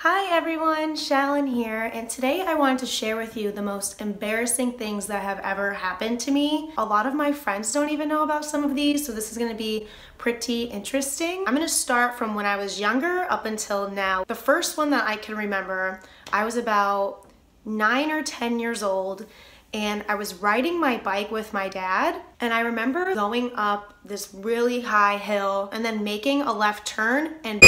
Hi everyone, Shalyn here, and today I wanted to share with you the most embarrassing things that have ever happened to me. A lot of my friends don't even know about some of these, so this is going to be pretty interesting. I'm going to start from when I was younger up until now. The first one that I can remember, I was about 9 or 10 years old, and I was riding my bike with my dad, and I remember going up this really high hill and then making a left turn, and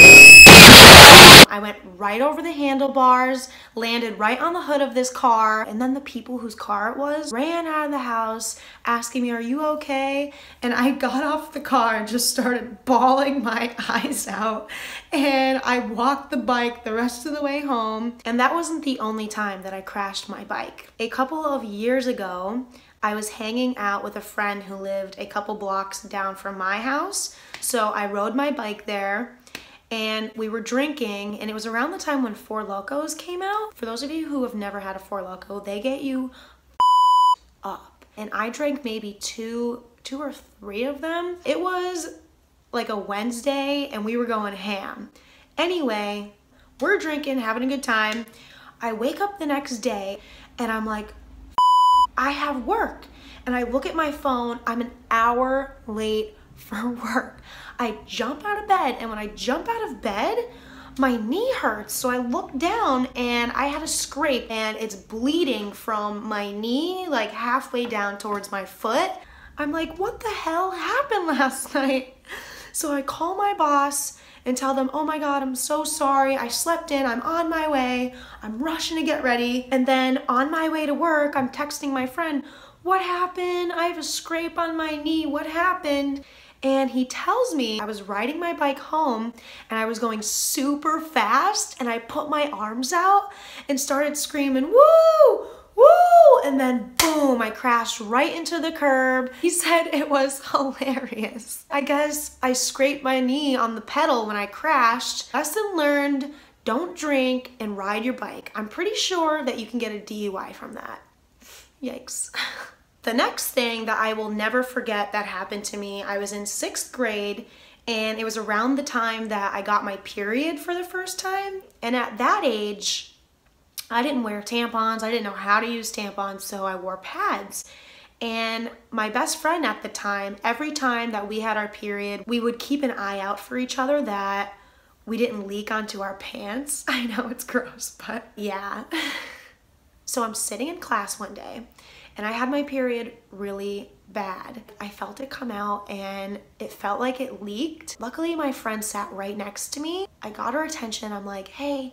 I went right over the handlebars, landed right on the hood of this car, and then the people whose car it was ran out of the house asking me, "Are you okay?" And I got off the car and just started bawling my eyes out, and I walked the bike the rest of the way home. And that wasn't the only time that I crashed my bike. A couple of years ago, I was hanging out with a friend who lived a couple blocks down from my house, so I rode my bike there. And we were drinking, and it was around the time when Four Locos came out. For those of you who have never had a Four Loko, they get you up. And I drank maybe two or three of them. It was like a Wednesday, and we were going ham. Anyway, we're drinking, having a good time. I wake up the next day, and I'm like, I have work. And I look at my phone, I'm an hour late for work. I jump out of bed, and when I jump out of bed, my knee hurts. So I look down, and I had a scrape, and it's bleeding from my knee, like halfway down towards my foot. I'm like, what the hell happened last night? So I call my boss and tell them, "Oh my God, I'm so sorry. I slept in, I'm on my way. I'm rushing to get ready." And then on my way to work, I'm texting my friend, "What happened? I have a scrape on my knee. What happened?" And he tells me I was riding my bike home, and I was going super fast, and I put my arms out and started screaming, "Woo! Woo!" And then boom, I crashed right into the curb. He said it was hilarious. I guess I scraped my knee on the pedal when I crashed. Lesson learned, don't drink and ride your bike. I'm pretty sure that you can get a DUI from that. Yikes. The next thing that I will never forget that happened to me, I was in 6th grade, and it was around the time that I got my period for the first time. And at that age, I didn't wear tampons. I didn't know how to use tampons, so I wore pads. And my best friend at the time, every time that we had our period, we would keep an eye out for each other that we didn't leak onto our pants. I know it's gross, but yeah. So I'm sitting in class one day, and I had my period really bad. I felt it come out, and it felt like it leaked. Luckily, my friend sat right next to me. I got her attention. I'm like, "Hey,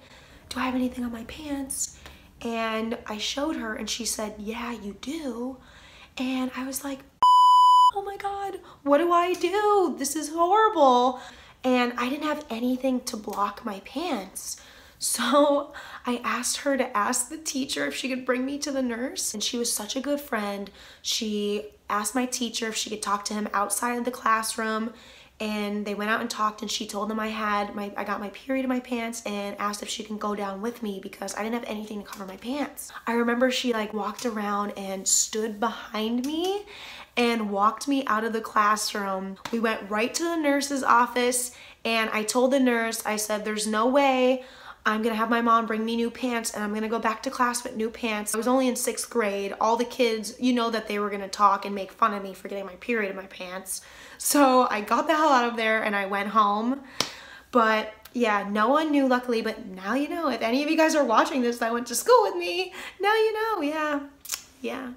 do I have anything on my pants?" And I showed her, and she said, "Yeah, you do." And I was like, oh my God, what do I do? This is horrible. And I didn't have anything to block my pants. So I asked her to ask the teacher if she could bring me to the nurse. And she was such a good friend. She asked my teacher if she could talk to him outside of the classroom. And they went out and talked, and she told them I got my period in my pants, and asked if she can go down with me because I didn't have anything to cover my pants. I remember she like walked around and stood behind me and walked me out of the classroom. We went right to the nurse's office, and I told the nurse, I said, "There's no way I'm gonna have my mom bring me new pants, and I'm gonna go back to class with new pants." I was only in 6th grade. All the kids, you know that they were gonna talk and make fun of me for getting my period in my pants. So I got the hell out of there, and I went home. But yeah, no one knew, luckily, but now you know. If any of you guys are watching this that went to school with me, now you know. Yeah.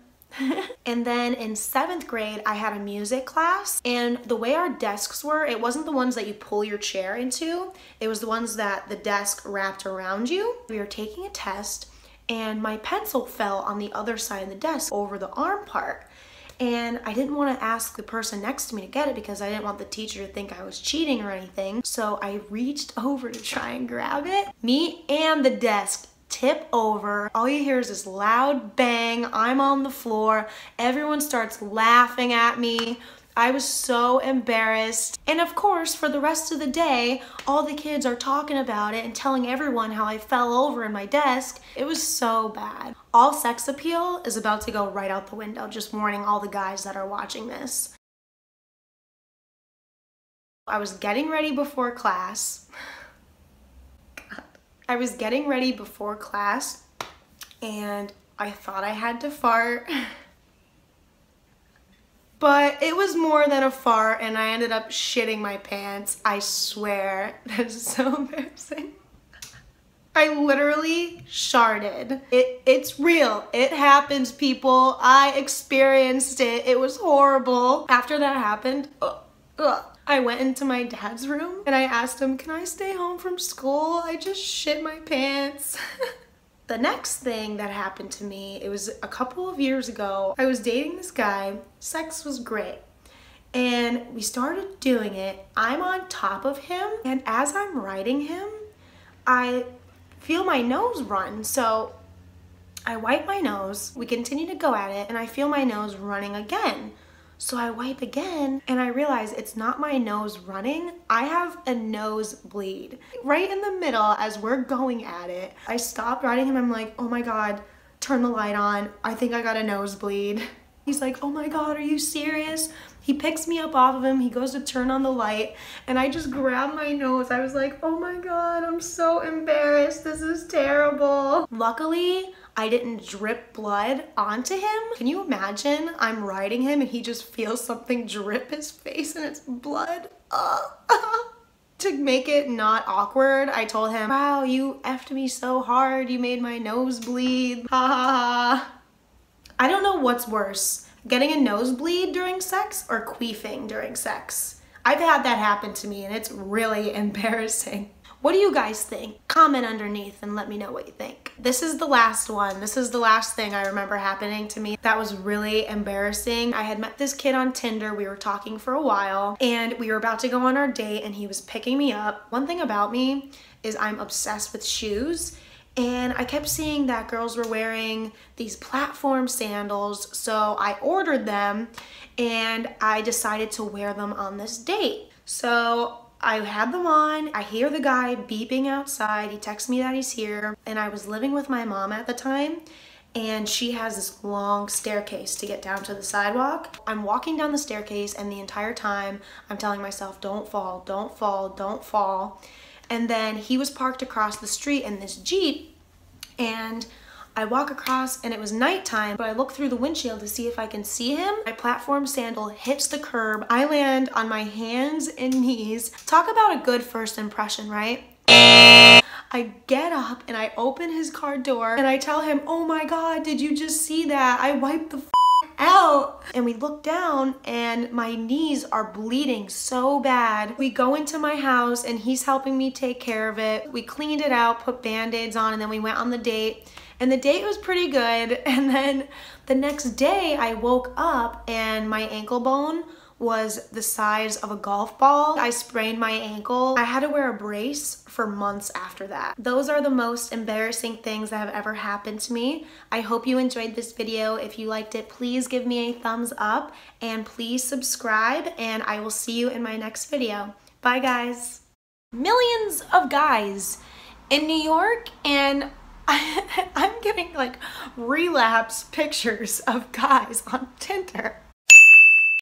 And then in 7th grade, I had a music class, and the way our desks were, it wasn't the ones that you pull your chair into. It was the ones that the desk wrapped around you. We were taking a test, and my pencil fell on the other side of the desk over the arm part. And I didn't want to ask the person next to me to get it because I didn't want the teacher to think I was cheating or anything. So I reached over to try and grab it. Me and the desk tip over. All you hear is this loud bang. I'm on the floor. Everyone starts laughing at me. I was so embarrassed. And of course, for the rest of the day, all the kids are talking about it and telling everyone how I fell over in my desk. It was so bad. All sex appeal is about to go right out the window. Just warning all the guys that are watching this. I was getting ready before class. God. I was getting ready before class and I thought I had to fart. But it was more than a fart and I ended up shitting my pants. I swear. That's so embarrassing. I literally sharted. It's real. It happens, people. I experienced it. It was horrible. After that happened, I went into my dad's room and I asked him, can I stay home from school? I just shit my pants. The next thing that happened to me, it was a couple of years ago. I was dating this guy. Sex was great. And we started doing it. I'm on top of him. And as I'm riding him, I feel my nose run. So I wipe my nose. We continue to go at it. And I feel my nose running again. So I wipe again and I realize it's not my nose running. I have a nosebleed right in the middle as we're going at it. I stopped riding him. I'm like, oh my God, turn the light on. I think I got a nosebleed. He's like, oh my God, are you serious? He picks me up off of him. He goes to turn on the light and I just grab my nose. I was like, oh my God, I'm so embarrassed. This is terrible. Luckily, I didn't drip blood onto him. Can you imagine? I'm riding him and he just feels something drip his face and it's blood. To make it not awkward, I told him, wow, you effed me so hard. You made my nose bleed. Ha ha ha. I don't know what's worse, getting a nosebleed during sex or queefing during sex. I've had that happen to me and it's really embarrassing. What do you guys think? Comment underneath and let me know what you think. This is the last one. This is the last thing I remember happening to me that was really embarrassing. I had met this kid on Tinder. We were talking for a while and we were about to go on our date and he was picking me up. One thing about me is I'm obsessed with shoes. And I kept seeing that girls were wearing these platform sandals, so I ordered them and I decided to wear them on this date. So I had them on, I hear the guy beeping outside, he texts me that he's here, and I was living with my mom at the time, and she has this long staircase to get down to the sidewalk. I'm walking down the staircase and the entire time I'm telling myself, don't fall, don't fall, don't fall. And then he was parked across the street in this Jeep and I walk across and it was nighttime, but I look through the windshield to see if I can see him. My platform sandal hits the curb. I land on my hands and knees. Talk about a good first impression, right? I get up and I open his car door and I tell him, oh my God, did you just see that? I wiped the out. And we look down and my knees are bleeding so bad. We go into my house and he's helping me take care of it. We cleaned it out, put band-aids on, and then we went on the date. And the date was pretty good. And then the next day I woke up and my ankle bone was the size of a golf ball. I sprained my ankle. I had to wear a brace for months after that. Those are the most embarrassing things that have ever happened to me. I hope you enjoyed this video. If you liked it, please give me a thumbs up and please subscribe, and I will see you in my next video. Bye guys. Millions of guys in New York, and I'm getting like relapse pictures of guys on Tinder.